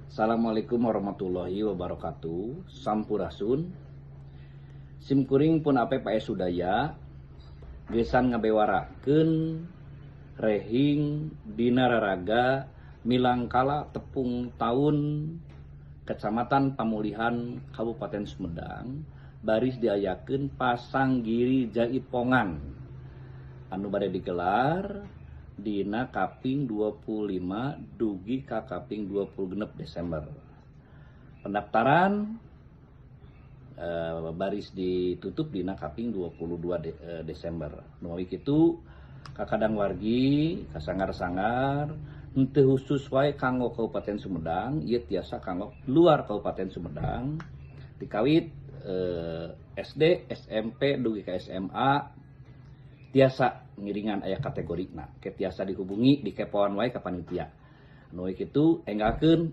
Assalamualaikum warahmatullahi wabarakatuh. Sampurasun. Simkuring pun ape pae sudaya gesan ngabewarakeun rehing dina raraga milangkala tepung tahun Kecamatan Pamulihan Kabupaten Sumedang baris diayakeun Pasanggiri Jaipongan anu bade digelar dina kaping 25 dugi ka kaping 26 Desember. Pendaftaran baris ditutup dina kaping 22 Desember. Nuwi kitu kakadang wargi kasangar-sangar henteu khusus wae kanggo Kabupaten Sumedang, ieu tiasa kanggo luar Kabupaten Sumedang. Dikawit SD, SMP dugi ka SMA tiasa ngiringan aya kategorina, tiasa dihubungi di kepoan wae ka panitia. Anu kitu enggakeun